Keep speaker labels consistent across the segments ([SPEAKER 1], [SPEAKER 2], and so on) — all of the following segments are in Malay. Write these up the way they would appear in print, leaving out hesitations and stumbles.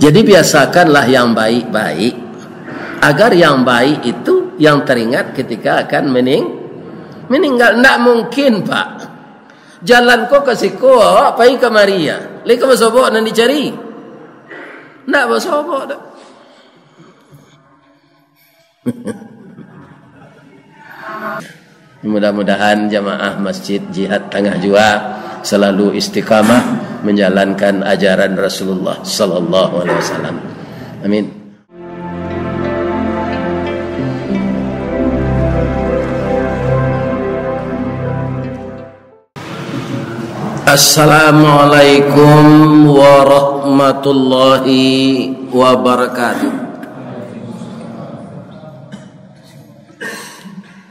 [SPEAKER 1] Jadi biasakanlah yang baik-baik, agar yang baik itu yang teringat ketika akan meninggal. Tidak mungkin Pak, jalan kau kasih kau apa yang kemaria leka bersobok dan dicari, tidak bersobok dah. Mudah-mudahan jamaah Masjid Jihad Tengah Jua selalu istiqamah menjalankan ajaran Rasulullah sallallahu alaihi wasallam. Amin. Assalamualaikum warahmatullahi wabarakatuh.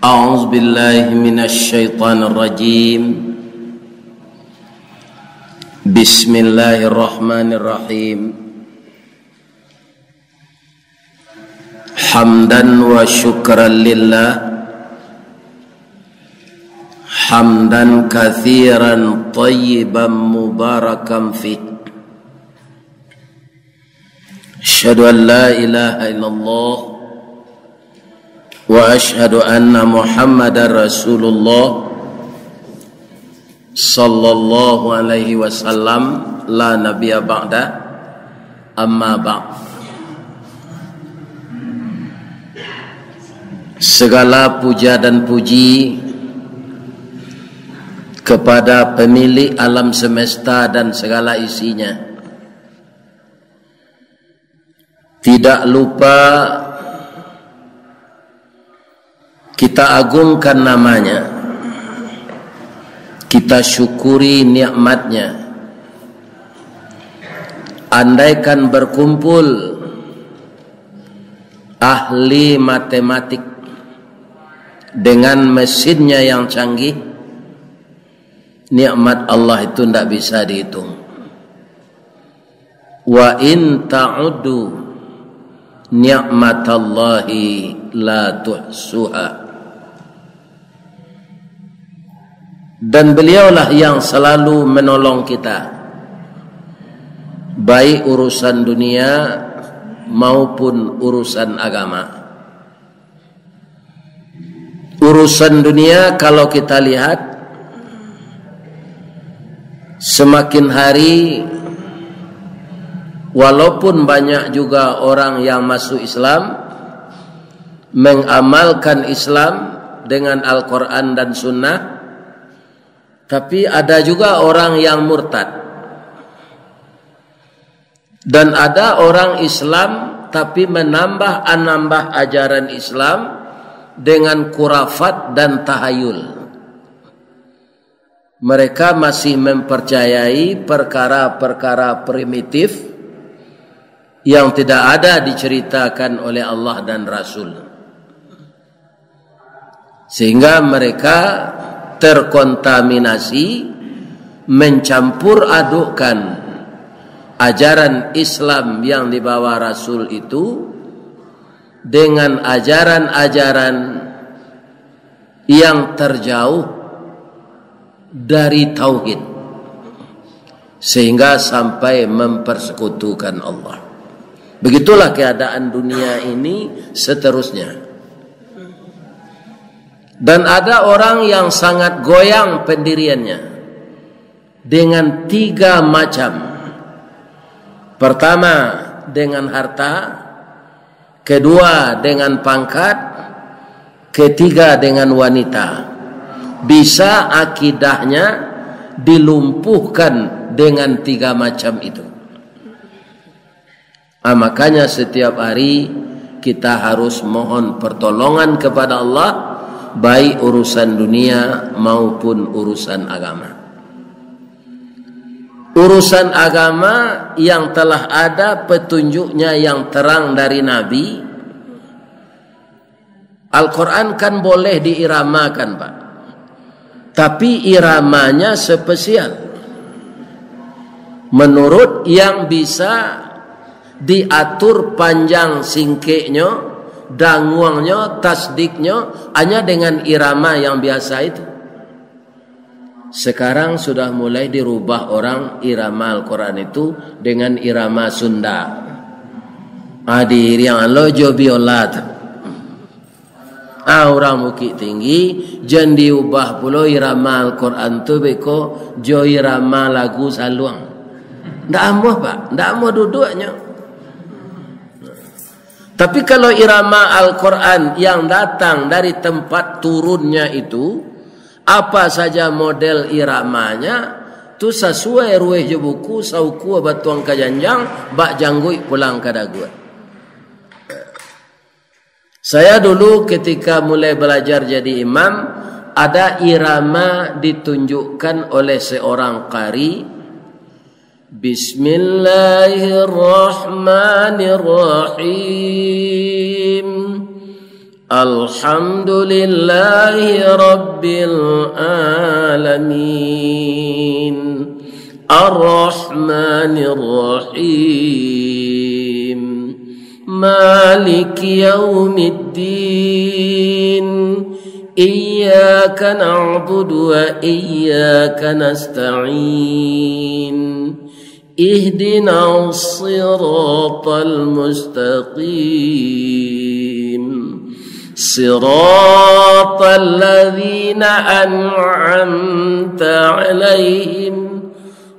[SPEAKER 1] A'udzu billahi minasy syaithanir rajim. Bismillahirrahmanirrahim. Hamdan wa syukran lillah, hamdan katsiran thayyiban mubarakan fih. Asyhadu an la ilaha illallah wa asyhadu anna Muhammadar Rasulullah sallallahu alaihi wasallam, la nabiyya ba'da, amma ba'd. Segala puja dan puji kepada pemilik alam semesta dan segala isinya. Tidak lupa kita agungkan namanya, kita syukuri nikmatnya. Andaikan berkumpul ahli matematik dengan mesinnya yang canggih, nikmat Allah itu tidak bisa dihitung. Wa in ta'uddu ni'matallahi la tuhsuha. Dan beliaulah yang selalu menolong kita, baik urusan dunia maupun urusan agama. Urusan dunia kalau kita lihat, semakin hari walaupun banyak juga orang yang masuk Islam, mengamalkan Islam dengan Al-Quran dan Sunnah, tapi ada juga orang yang murtad. Dan ada orang Islam tapi menambah ajaran Islam dengan khurafat dan tahayul. Mereka masih mempercayai perkara-perkara primitif yang tidak ada diceritakan oleh Allah dan Rasul, sehingga mereka terkontaminasi, mencampur adukkan ajaran Islam yang dibawa Rasul itu dengan ajaran-ajaran yang terjauh dari tauhid, sehingga sampai mempersekutukan Allah. Begitulah keadaan dunia ini seterusnya. Dan ada orang yang sangat goyang pendiriannya dengan 3 macam. Pertama dengan harta, kedua dengan pangkat, ketiga dengan wanita. Bisa akidahnya dilumpuhkan dengan 3 macam itu. Makanya setiap hari kita harus mohon pertolongan kepada Allah, baik urusan dunia maupun urusan agama. Urusan agama yang telah ada petunjuknya yang terang dari Nabi, Al-Quran kan boleh diiramakan Pak, tapi iramanya spesial menurut yang bisa diatur panjang singkeknya, danguangnya, tasdiknya hanya dengan irama yang biasa itu. Sekarang sudah mulai dirubah orang irama Al-Quran itu dengan irama Sunda. Adi yang lojo biolat. Orang Bukit Tinggi jan diubah pula irama Al-Quran tu beko jo irama lagu saluang. Ndak amuh Pak, ndak amuh duduknya. Tapi kalau irama Al-Quran yang datang dari tempat turunnya itu, apa saja model iramanya tu sesuai rueh je buku sauku batuang kajanjang bak janggui pulang kadaguan. Saya dulu ketika mulai belajar jadi imam, ada irama ditunjukkan oleh seorang qari. Bismillahirrahmanirrahim. Alhamdulillahi rabbil alamin. Ar-Rahmanir-Rahim. Malik yaumiddin. Iyyaka na'budu wa iyyaka nasta'in. Ihdinas siratal mustaqim. Siratal ladzina an'amta 'alaihim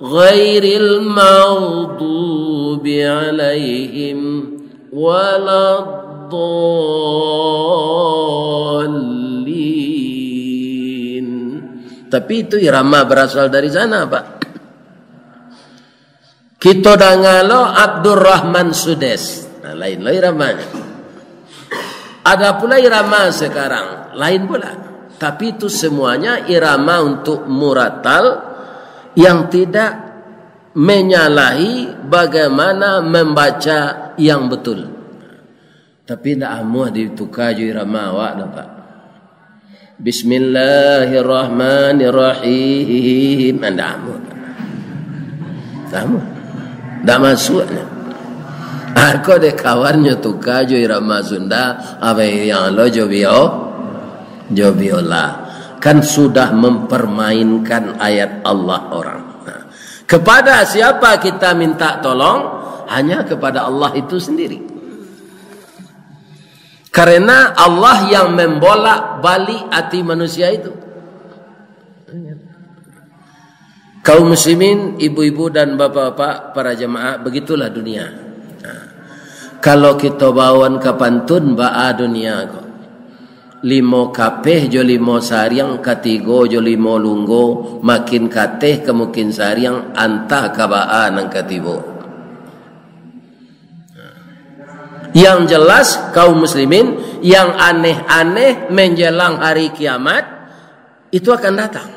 [SPEAKER 1] ghairil maghdubi 'alaihim waladdallin. Tapi itu irama berasal dari sana, Pak. Kita dangalo Abdurrahman Sudes. Nah, lain lah iramanya. Ada pula irama sekarang, lain pula. Tapi itu semuanya irama untuk muratal yang tidak menyalahi bagaimana membaca yang betul. Tapi tidak amuah ditukar je irama awak dapat. Bismillahirrahmanirrahim. Tidak amuah. Tak amuah. Tak masuknya. Aku ada kawannya tukar je irama Sunda. Apa yang lo jobiola. Kan sudah mempermainkan ayat Allah orang. Kepada siapa kita minta tolong? Hanya kepada Allah itu sendiri. Karena Allah yang membolak balik hati manusia itu. Kaum muslimin, ibu-ibu dan bapak-bapak, para jemaah, begitulah dunia. Kalau kita bawan ke pantun ba'a dunia ko. 5 kapeh jo 5 sariang, katigo jo 5 lunggo, makin kateh kemukin sariang antah kaba'a nang katibo. Yang jelas kaum muslimin yang aneh-aneh menjelang hari kiamat itu akan datang.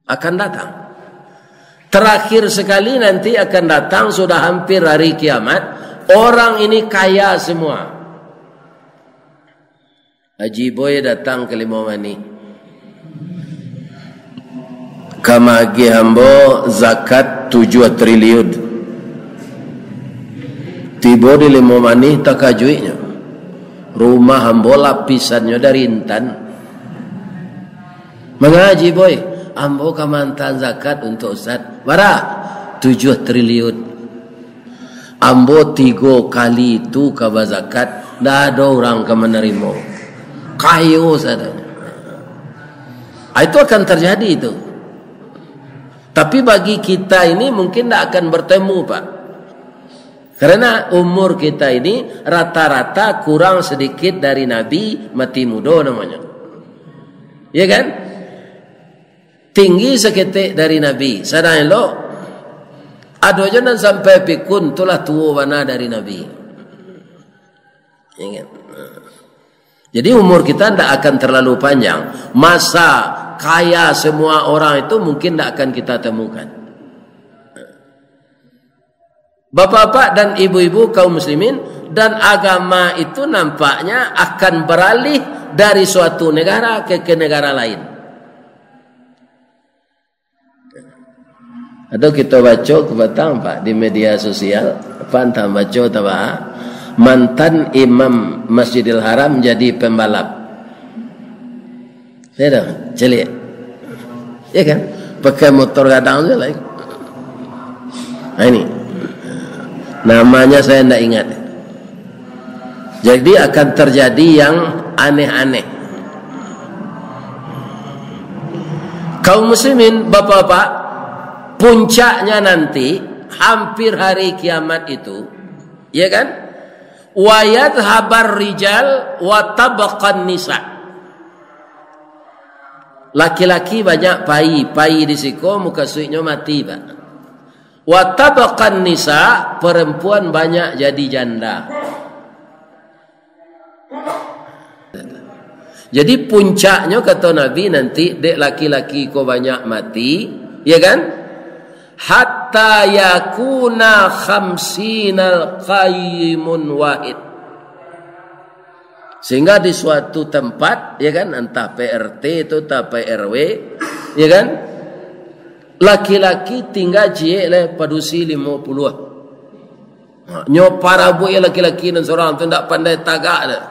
[SPEAKER 1] Akan datang. Terakhir sekali nanti akan datang, sudah hampir hari kiamat. Orang ini kaya semua. Haji Boy datang ke Limau-Mani. Kamagi hambo zakat 7 triliun. Tiba di Limau-Mani tak kajuinya. Rumah hambo lapisannya dari intan. Mengaji Boy. Ambo kamantan zakat untuk Ustaz. Bara 7 triliun. Ambo 3 kali itu kaba zakat. Dah ada orang ke menerima. Kayu saja. Itu akan terjadi itu. Tapi bagi kita ini mungkin tidak akan bertemu, Pak. Karena umur kita ini rata-rata kurang sedikit dari Nabi, mati muda namanya. Ya kan? Tinggi seketik dari Nabi. Sadang lo ada jangan sampai pikun tulah tua wana dari Nabi. Ingat. Jadi umur kita tidak akan terlalu panjang. Masa kaya semua orang itu mungkin tidak akan kita temukan. Bapak-bapak dan ibu-ibu kaum muslimin, dan agama itu nampaknya akan beralih dari suatu negara ke negara lain. Atau kita baca ke Batang, Pak, di media sosial. Apa entah baca atau apa? Mantan imam Masjidil Haram jadi pembalap. Saya dah celik. Ya kan? Pakai motor gadang je lah. Nah ini. Namanya saya tidak ingat. Jadi akan terjadi yang aneh-aneh. Kaum muslimin, bapak-bapak, puncaknya nanti hampir hari kiamat itu, ya kan? Wa yadhhabar rijal wa tabaqan nisa. Laki-laki banyak pai di siko, muka suiknya mati, Pak. Wa tabaqan nisa, perempuan banyak jadi janda. Jadi puncaknya kata Nabi nanti dek laki-laki ko banyak mati, ya kan? Hatta yakuna khamsinal qayyimun wahid. Sehingga di suatu tempat, ya kan, entah PRT itu entah PRW, ya kan, laki-laki tinggal cie le padusi 50. Nyo para bu ya laki-laki dan seorang tu ndak pandai tagak dah.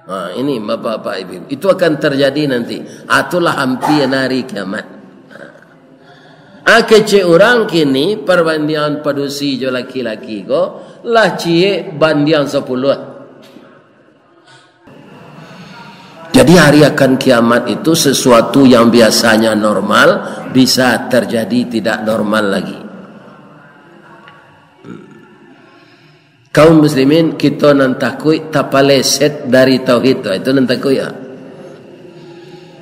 [SPEAKER 1] Ini bapak-bapak ibu, itu akan terjadi nanti. Itulah hampir hari kiamat. Kecil orang kini perbandingan padusi jo laki-laki ko lah cie bandian 10. Jadi hari akan kiamat itu sesuatu yang biasanya normal bisa terjadi tidak normal lagi. Kaum muslimin, kita nantakui tapaleset dari tauhid itu nantakui ya.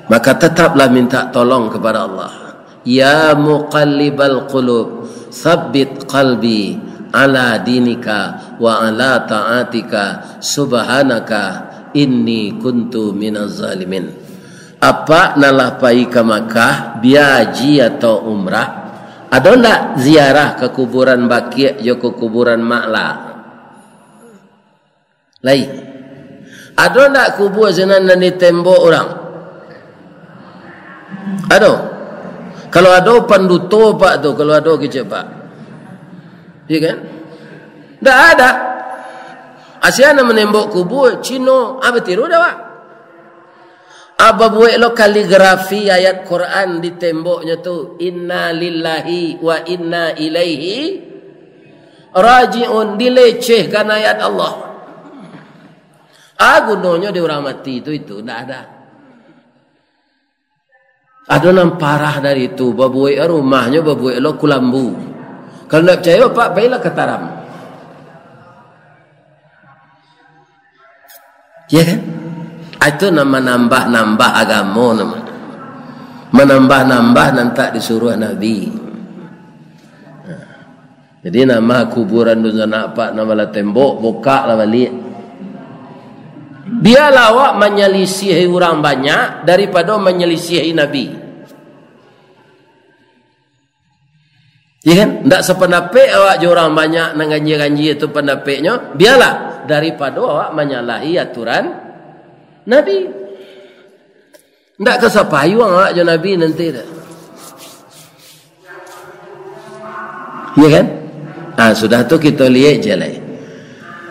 [SPEAKER 1] Maka tetaplah minta tolong kepada Allah. Ya muqallibal qulub, tsabbit qalbi ala dinika wa ala ta'atika subhanaka inni kuntu minaz zalimin. Apa nalah pai ke Makkah biaji atau umrah, ada ndak ziarah ke kuburan Baqi' yo ke kuburan Ma'la? Lain. Ada tak kubur zenan dan di tembok orang? Ada. Kalau ada panduto pak tu, kalau ada kecil pak. Ya kan? Tak ada. Asyana menembok kubur Cino, apa tiru dah pak? Apa buat lo kaligrafi ayat Quran di temboknya tu, inna lillahi wa inna ilaihi raji'un, dilecehkan ayat Allah. Gunanya di orang mati itu tidak ada. Ada yang parah dari itu. Babuai rumahnya babuai lo Kulambu. Kalau nak percaya pak, baiklah ke Taram. Ya kan? Itu nama nambah agama nama. Menambah nanti disuruh Nabi. Jadi nama kuburan dunia apa nama la tembok buka lah balik. Biarlah awak menyelisihi orang banyak daripada menyelisihi Nabi. Ya kan? Tak sependapat awak je orang banyak nang ganji-ganji itu pendapatnya. Biarlah daripada awak menyalahi aturan Nabi. Tak kesapayuang awak je Nabi nanti dah. Ya kan? Sudah tu kita lihat je lah.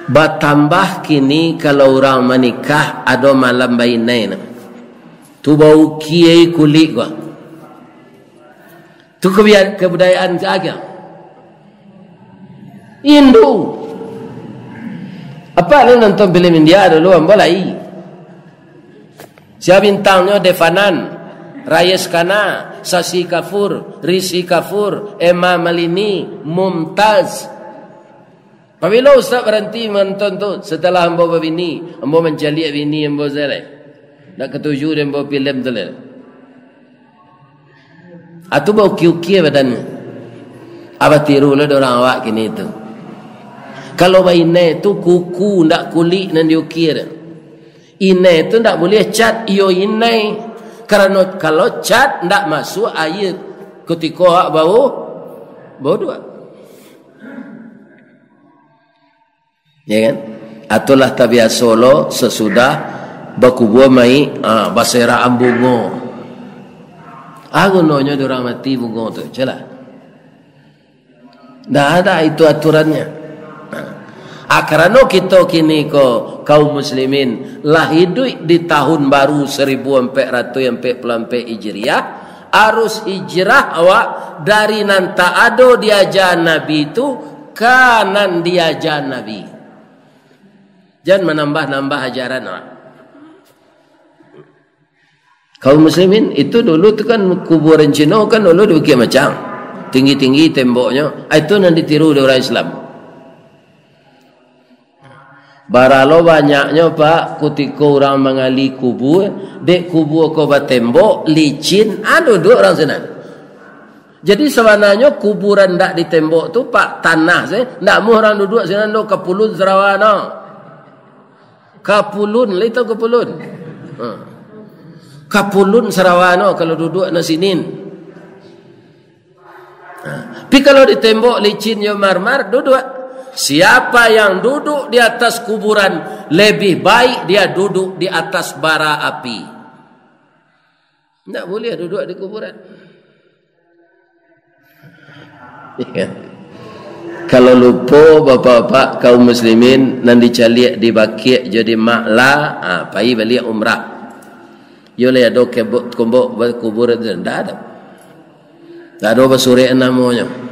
[SPEAKER 1] Bertambah kini kalau orang menikah ada malam bainai. Tu bau kiai kulit gua. Tu kebudayaan ke agak. Hindu. Apa ni nonton film India dulu ambalai. Siapa bintangnya Devanan, Rayesh Khanna, Shashi Kapoor, Rishi Kapoor, Emma Malini, Mumtaz. Apabila ustaz berhenti menonton tu, setelah hamba berbini, hamba mencari bini hamba zelai. Nak ketujuh dia hamba film tu lah. Itu bau kiu-kiu badannya. Apa tiru lah orang awak kini tu. Kalau bainai tu kuku ndak kulit nan diukir. Inai tu ndak boleh cat iyo inai. Kerana kalau cat ndak masuk air ketika bau dua. Ya kan? Itulah tabiat Solo sesudah berkubur mai baseraan bunga. Gunanya orang mati bunga tu, celah. Tak ada itu aturannya. Kerana kita kini kaum muslimin lah hidup di tahun baru 1444 Hijriah, harus hijrah awak dari nanta ado diajar Nabi itu kanan dia ajaran Nabi. Jangan menambah-nambah ajaran. Kaum muslimin itu dulu tu kan kuburan Cina kan dulu dibikin macam tinggi-tinggi temboknya. Itu yang ditiru oleh orang Islam. Baralo banyaknya Pak ketika orang mengali kubur, dek kubur ko tembok licin, duduk orang sana. Jadi sebenarnya kuburan ndak di tembok tu Pak tanah saya, ndak mau orang duduk sana do Kapulun Sarawak. Kapulun, itu Kapulun. Kapulun Sarawak kalau duduk na sinin. Tapi kalau di tembok licin yo marmar duduk. Siapa yang duduk di atas kuburan lebih baik dia duduk di atas bara api. Tak boleh duduk di kuburan. Kalau lupa bapak-bapak kaum muslimin nan dicaliak di bakit jadi makla, pai balik umrah. Yo le ada kebot kombok kuburan ndak ada. Tak ada basuri namanya.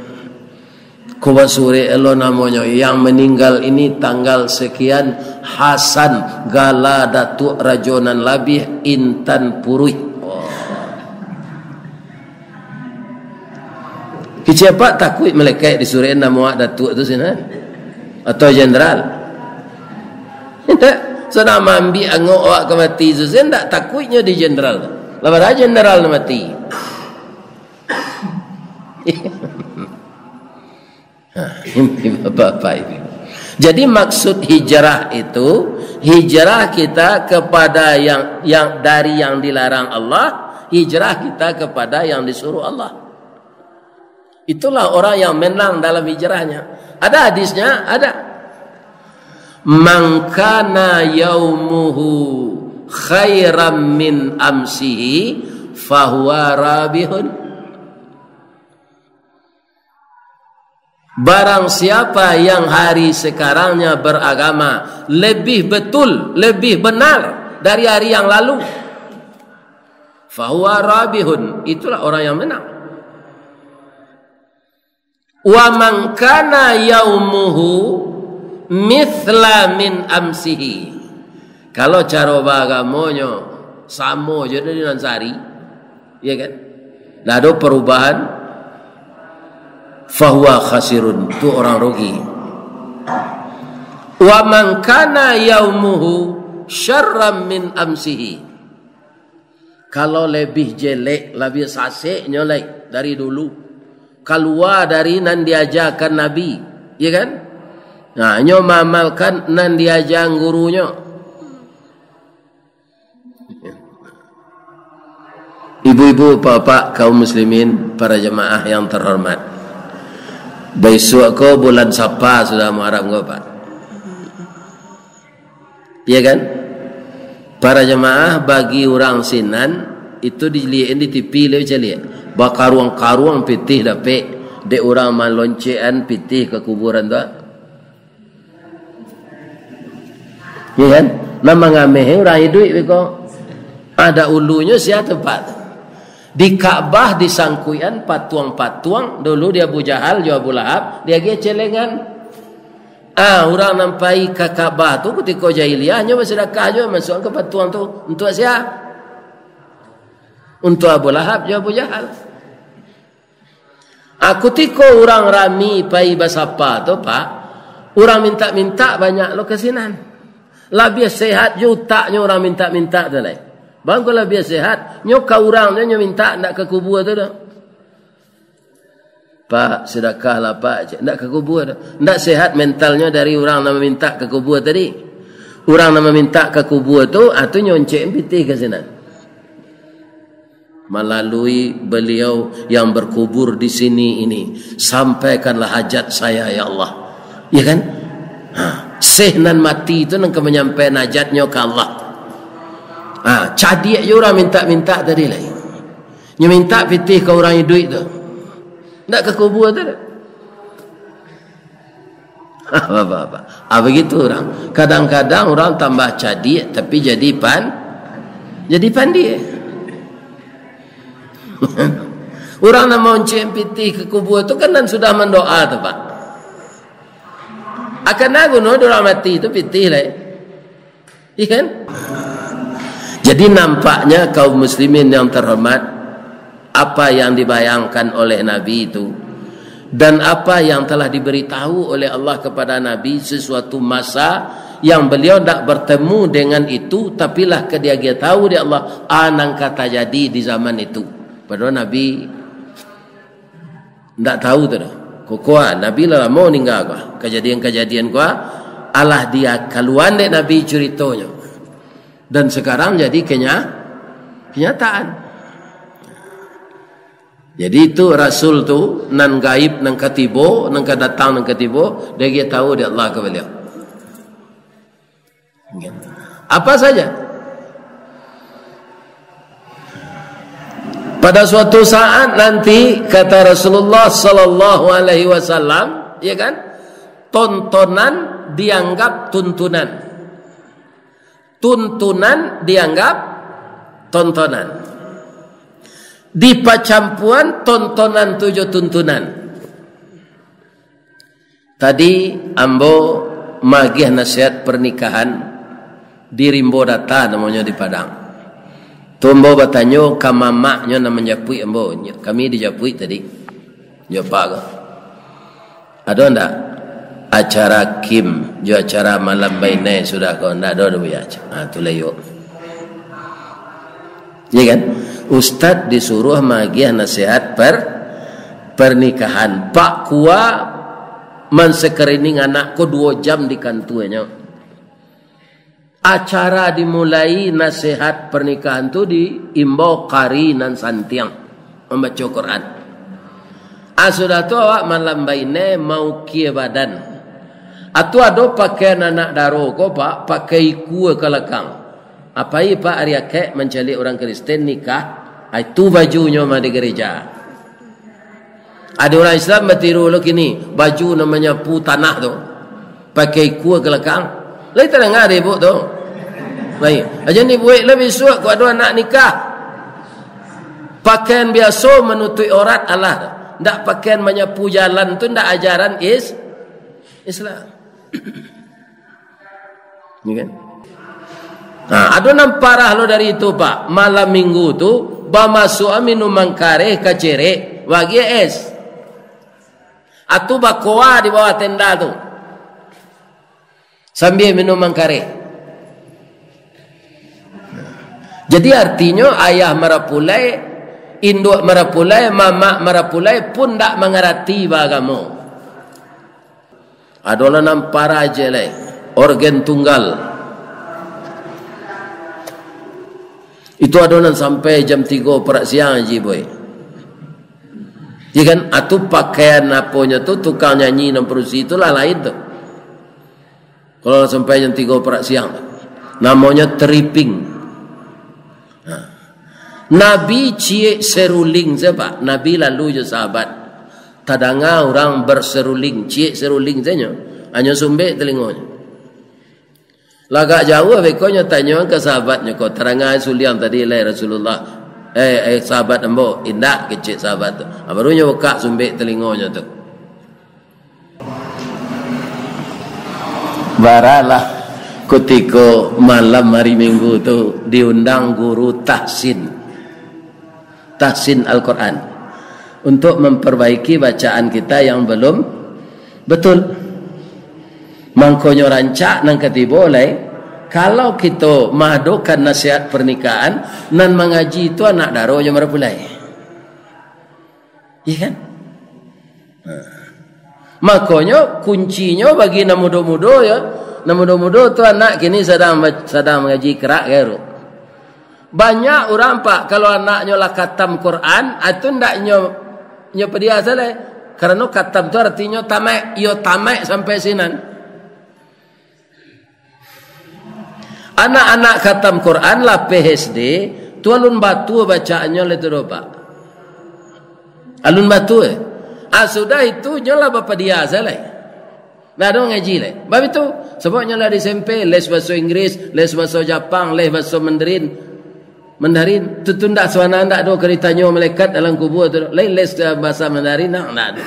[SPEAKER 1] Kuba suri elo namanya yang meninggal ini tanggal sekian Hasan Gala Datuk Rajonan Labih Intan Purui. Siapa takut melekat di suri nama Datuk itu sini atau jenderal? Tidak. So nama ambil angok awak ke mati itu saya tidak takutnya di jenderal. Lepas dah jenderal mati. Bapak Ibu. Jadi maksud hijrah itu hijrah kita kepada yang dari yang dilarang Allah, hijrah kita kepada yang disuruh Allah. Itulah orang yang menang dalam hijrahnya. Ada hadisnya, ada. Man kana yaumuhu khairam min amsihi fahuwa rabihun. Barang siapa yang hari sekarangnya beragama lebih betul, lebih benar dari hari yang lalu, fahuwa rabihun, itulah orang yang menang. Wa man kana yaumuhu mithla min amsihi. Kalau cara bagamonyo sama je dengan sehari, ya kan? Tidak ada perubahan. Fahuwa khasirun, itu orang rugi. Wa man kana yaumuhu syarram min amsihi. Kalau lebih jelek, lebih saseknya dari dulu, keluar dari nan diajarkan Nabi, ya kan? Nah, nyo mamalkan nan diajar gurunya. Ibu-ibu, bapak, kaum muslimin, para jemaah yang terhormat. Besok ko bulan Sapa sudah Muharram ko Pak. Ya kan? Para jemaah bagi orang Sinan itu dilihat di TV le cali. Bakaruang-karuang pitih dape de orang maloncean pitih ke kuburan tu. Ya kan? Nama ngameh orang hidup beko. Ada ulunya sia tempat. Di Ka'bah disangkuian patuang-patuang dulu dia Abu Jahal juga Abu Lahab dia ge celengan orang nampai ke Ka'bah tu ketika jahiliyahnya bersedekah juga masuk ke patuang tu untuk siapa? Untuk Abu Lahab juga Abu Jahal. Ketika orang rami pai basapa tu Pak, orang minta-minta banyak lo kesinan. Lebih sehat jutaknya orang minta-minta tu lah. Bang kalau biar sehat, nyoka orang dia minta nak ke kubur tu dah. Pak, sedekah lah Pak, nak ke kubur dah. Nak sehat mentalnya dari orang nama minta ke kubur tadi. Orang nama minta ke kubur tu, tu nyoncek pitih ke sana. Melalui beliau yang berkubur di sini ini, sampaikanlah hajat saya ya Allah. Ya kan? Sehnan mati itu nak menyampaikan hajatnya ke Allah. Cadik je orang minta-minta tadi lah. Dia minta pitih ke orang yang duit tu. Tak ke kubur tu. Apa-apa. Begitu orang. Kadang-kadang orang tambah cadik tapi jadi pandai. Orang nak mau pitih ke kubur tu kan dan sudah mendoa tu Pak. Akan aku no orang mati itu pitih lah. Iya kan? Jadi nampaknya kaum muslimin yang terhormat, apa yang dibayangkan oleh Nabi itu dan apa yang telah diberitahu oleh Allah kepada Nabi, sesuatu masa yang beliau tidak bertemu dengan itu, tapi lah dia tahu dia Allah anang kata jadi di zaman itu. Padahal Nabi tidak tahu tu dah. Kokoa Nabi lah mau ninggal kau. Kejadian-kejadian kau Allah dia kaluan dek Nabi ceritanya. Dan sekarang jadi kenyataan. Jadi itu Rasul tu nan gaib nan katibo, nan datang nan katibo, dia tahu dia Allah ke beliau. Apa saja. Pada suatu saat nanti kata Rasulullah sallallahu alaihi wasallam, ya kan? Tontonan dianggap tuntunan. Tuntunan dianggap tontonan. Di pacampuan tontonan tujuh tuntunan. Tadi ambo magih nasihat pernikahan di Rimbo Data namanya di Padang. Tumbo bertanya ke mamaknya namanya Japui ambo. Kami di Japui tadi. Jawab ke? Ada enggak acara Kim, jo acara malam bainai sudah kau enggak ada ya. Ah tu lah yuk. Ya kan? Ustaz disuruh magiah nasihat pernikahan. Pak Kua mensekerining anakku 2 jam di kantunya. Acara dimulai nasihat pernikahan tu di imbau kari nan santiang membaca Quran. Sudah tu awak malam baine mau kie badan. Atu ado pakaian anak daro ko pak pakai kue kelakang. Apai pak ariake mencari orang Kristen nikah. Itu bajunya mah di gereja. Ada orang Islam bertiru lo kini baju namanya pu tanah tu. Pakai kue kelakang. Lai tak dengar ibu tu. Baik. Aja ni buat lebih suak ko ada anak nikah. Pakaian biasa menutupi aurat Allah. Ndak pakaian menyapu jalan tu ndak ajaran Islam. Ni kan? Nah, ada namparah lo dari itu pak. Malam minggu tu bamasuk minum mangkare kacere bagi es. Atu bakoa di bawah tenda tu. Sambil minum mangkare. Jadi artinya ayah marapulai, induk marapulai, mama marapulai pun tak mengerti bagamu. Adalah nampara aja lah. Organ tunggal. Itu adonan sampai jam 3 perak siang aja boy. Ya kan? Atau pakaian aponya tu tukang nyanyi dan perusi itulah lain tu. Kalau sampai jam 3 perak siang. Namanya tripping. Nabi cie seruling sebab Nabi lalu je sahabat. Tadanga orang berseruling, cie seruling saja. Hanya sumbek telinganya. Lagak jauh bekonya tanya ke sahabatnya kau terangai suliam tadi lai Rasulullah. Sahabat embo indak kecil sahabat tu. Barunya buka sumbek telinganya tu. Baralah ketika malam hari Minggu tu diundang guru tahsin Al-Quran untuk memperbaiki bacaan kita yang belum betul. Mangkonyo rancak nang ketiba boleh kalau kita mahdokan nasihat pernikahan nan mengaji itu anak daro yang merapulai. Iya kan? Makanya kuncinya bagi nak muda-muda ya, nak muda-muda tu anak kini sedang mengaji kerak garu. Banyak orang pak kalau anaknya lah khatam Quran, itu ndak nyo pedia salah. Karena khatam tu artinya tamak, yo tamak sampai sinan. Anak-anak khatam Quran lah PhD, tu alun batu bacaannya le tu pak. Alun batu sudah itu nyolah bapa dia salah. Nah dong ngaji le. Bab itu sebabnya lah di SMP les bahasa Inggris, les bahasa Jepang, les bahasa Mandarin. Tu ndak suana ndak do ceritanya malaikat dalam kubur tu. Lain les bahasa Mandarin ndak ada.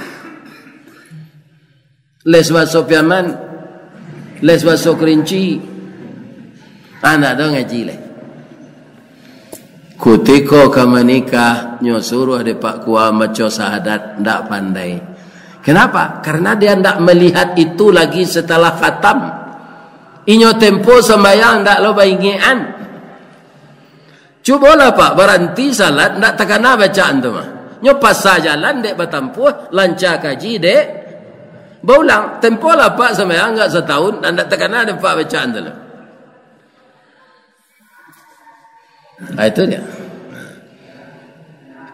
[SPEAKER 1] Les bahasa Piaman les bahasa kerinci. Anak dah ngaji leh. Kutiko kama nikah nyosuruh de pak kuah maco sahadat ndak pandai. Kenapa? Karena dia ndak melihat itu lagi setelah khatam. Inyo tempo sembahyang ndak lo baingian. Cubalah pak berhenti salat ndak takana bacaan tu mah. Nyo pasal jalan dek batampuh lancar kaji dek baulang tempo lah pak sembahyang enggak setahun dan ndak takana de pak bacaan tu. Itu dia.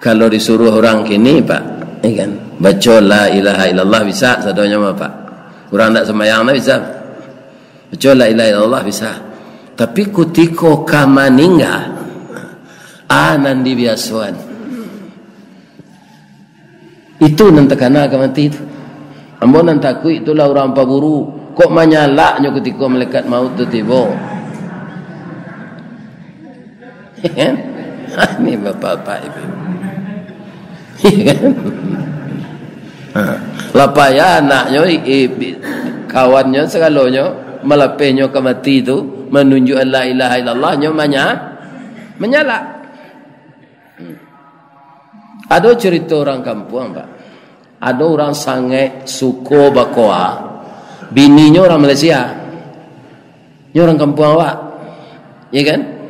[SPEAKER 1] Kalau disuruh orang kini pak, kan baca la ilaha illallah bisa sadonya mah pak. Orang tak sembahyang tak bisa. Baca la ilaha illallah bisa. Tapi kutiko kamaningga anan dibiasuan. Itu nan tekana ka mati itu. Ambo nan takui itulah orang paburu. Kok menyalaknya ketika malaikat maut tu tiba. Ini bapak-bapak ibu. Lapaya anaknya kawannya segalanya melapehnya ke mati itu menunjuk la ilaha illallah nya menyala. Ada cerita orang kampung pak. Ada orang sange suko bakoa bininya orang Malaysia. Ini orang kampung awak. Ya kan?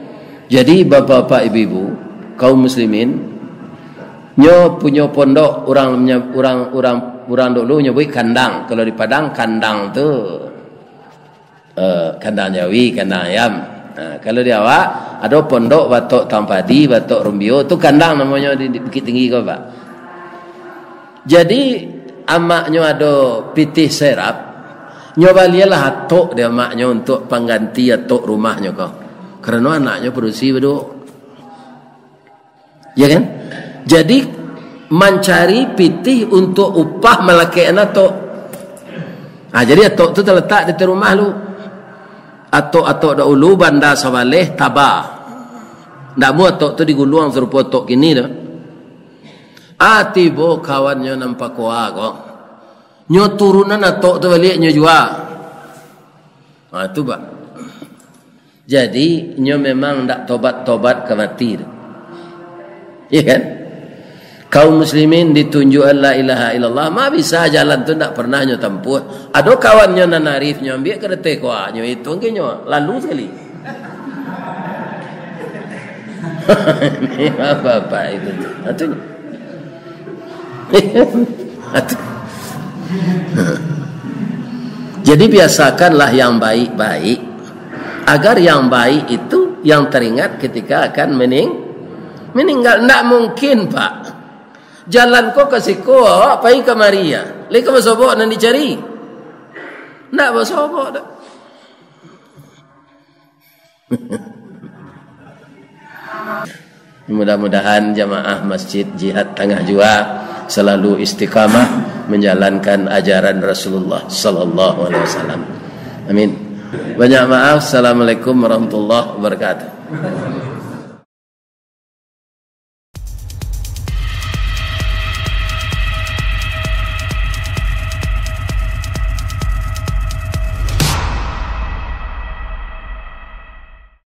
[SPEAKER 1] Jadi bapak-bapak ibu-ibu kaum muslimin nyo punya pondok orang dulu nyebut kandang. Kalau di Padang kandang tu kandang Jawi, kandang ayam. Kalau di awak ada pondok batok tampadi, batok rumbio tu kandang namanya di Bukit Tinggi kau pak. Jadi amaknya ada pitih serap. Nyo balialah atok dia maknya untuk pengganti atok rumahnya kau. Kerana anaknya produksi beduk. Ya kan? Jadi mencari pitih untuk upah melaki anak tok. Jadi atok tu terletak di rumah lu. Atok dahulu bandar Sabaleh Tabah. Ndak mu atok tu digulung serupa atok kini dah. Tiba kawannya nampak kuah kok. Nyo turunan atok tu balik nyo jual. Tu pak. Jadi nyo memang ndak tobat-tobat ke mati. Ya kan? Kaum muslimin ditunjuk la ilaha illallah ma bisa jalan tu ndak pernah nyo tempuh. Ada kawannya nan arif nyo ambil kereta ko nyo itu nyo lalu sekali. Ini apa itu? Atunya. Jadi biasakanlah yang baik-baik agar yang baik itu yang teringat ketika akan meninggal. Tidak mungkin pak jalan kau kasih kau apa yang kemaria leka bersobok dan dicari tidak bersobok dah. Mudah-mudahan jamaah Masjid Jihad Tengah Jua selalu istiqamah menjalankan ajaran Rasulullah sallallahu alaihi wasallam. Amin. Banyak maaf. Assalamualaikum warahmatullahi wabarakatuh.